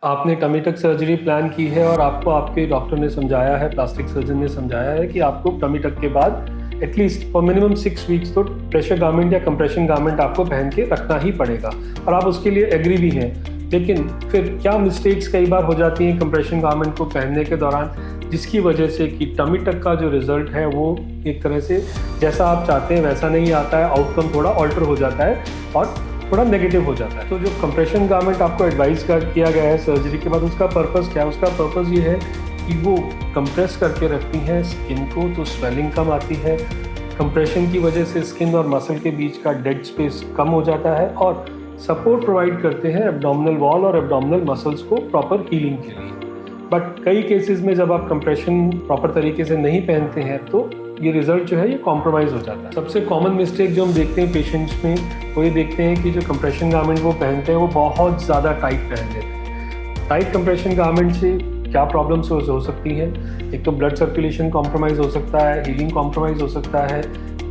आपने tummy tuck surgery plan की है और आपको आपके डॉक्टर ने समझाया है, प्लास्टिक सर्जन ने समझाया है कि आपको टमी टक के बाद एटलीस्ट फॉर मिनिमम 6 वीक्स तो प्रेशर गारमेंट या कंप्रेशन गारमेंट आपको पहन के रखना ही पड़ेगा और आप उसके लिए एग्री भी हैं। लेकिन फिर क्या मिस्टेक्स कई बार हो जाती हैं कंप्रेशन गारमेंट को पहनने के दौरान, जिसकी वजह से कि टमी टक का जो रिजल्ट है वो एक तरह से जैसा आप चाहते हैं वैसा नहीं आता है, आउटकम थोड़ा ऑल्टर हो जाता है और थोड़ा नेगेटिव हो जाता है। तो जो कंप्रेशन गारमेंट आपको एडवाइस किया गया है सर्जरी के बाद, उसका पर्पस क्या है? उसका पर्पस ये है कि वो कंप्रेस करके रखती हैं स्किन को, तो स्वेलिंग कम आती है। कंप्रेशन की वजह से स्किन और मसल के बीच का डेड स्पेस कम हो जाता है और सपोर्ट प्रोवाइड करते हैं एब्डोमिनल वॉल और एब्डोमिनल मसल्स को प्रॉपर हीलिंग के लिए। बट कई केसेस में जब आप कंप्रेशन प्रॉपर तरीके से नहीं पहनते हैं तो ये रिजल्ट जो है ये कॉम्प्रोमाइज़ हो जाता है। सबसे कॉमन मिस्टेक जो हम देखते हैं पेशेंट्स में वो ये देखते हैं कि जो कंप्रेशन गारमेंट वो पहनते हैं वो बहुत ज़्यादा टाइट पहन लेते हैं। टाइट कंप्रेशन गारमेंट से क्या प्रॉब्लम्स हो सकती हैं? एक तो ब्लड सर्कुलेशन कॉम्प्रोमाइज़ हो सकता है, हीलिंग कॉम्प्रोमाइज़ हो सकता है,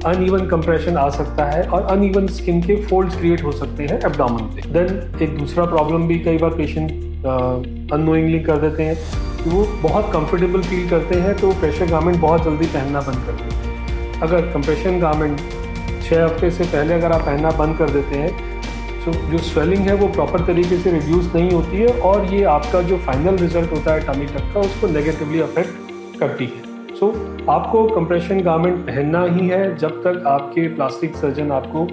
अनइवन कंप्रेशन आ सकता है और अनइवन स्किन के फोल्ड्स क्रिएट हो सकते हैं एब्डोमेन पे। देन एक दूसरा प्रॉब्लम भी कई बार पेशेंट अननोइंगली कर देते हैं कि वो बहुत कंफर्टेबल फील करते हैं तो प्रेशर गारमेंट बहुत जल्दी पहनना बंद कर देते हैं। अगर कंप्रेशन गारमेंट 6 हफ्ते से पहले अगर आप पहनना बंद कर देते हैं तो जो स्वेलिंग है वो प्रॉपर तरीके से रिड्यूस नहीं होती है और ये आपका जो फाइनल रिजल्ट होता है टमी टक का उसको नेगेटिवली अफेक्ट करती है। सो आपको कंप्रेशन गारमेंट पहनना ही है जब तक आपके प्लास्टिक सर्जन आपको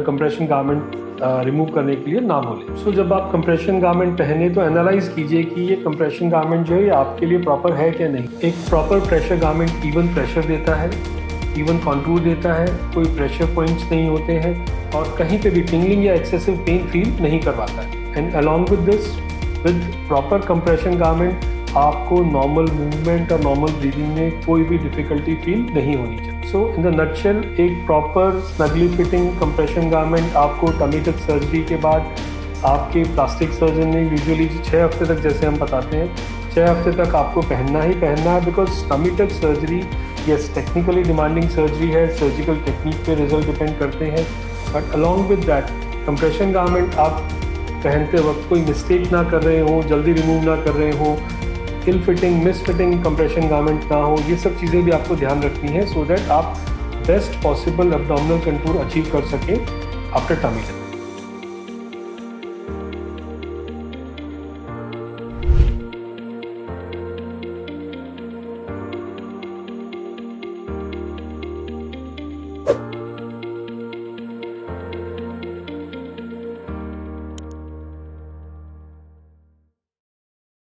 कंप्रेशन गारमेंट रिमूव करने के लिए ना बोले। सो जब आप कंप्रेशन गारमेंट पहने तो एनालाइज कीजिए कि ये कंप्रेशन गारमेंट जो है ये आपके लिए प्रॉपर है क्या नहीं। एक proper pressure garment even pressure देता है, इवन कॉन्टूर देता है, कोई प्रेशर पॉइंट्स नहीं होते हैं और कहीं पे भी टिंगलिंग या एक्सेसिव पेन फील नहीं करवाता है। And along with this, with proper compression garment आपको नॉर्मल मूवमेंट और नॉर्मल ब्रीदिंग में कोई भी डिफिकल्टी फील नहीं होनी चाहिए। सो इन द नटशेल एक proper snugly fitting compression garment आपको टमी टक सर्जरी के बाद आपके प्लास्टिक सर्जन ने यूजुअली 6 हफ्ते तक, जैसे हम बताते हैं 6 हफ्ते तक आपको पहनना ही पहनना है। Because tummy tuck surgery yes technically demanding surgery है, सर्जिकल टेक्निक पे रिजल्ट डिपेंड करते हैं, but along with that compression garment आप पहनते वक्त कोई मिस्टेक ना कर रहे हो, जल्दी रिमूव ना कर रहे हो, ill fitting misfitting compression garment ना हो, ये सब चीज़ें भी आपको ध्यान रखनी है सो दैट आप best possible abdominal contour achieve कर सकें आफ्टर टमी टक।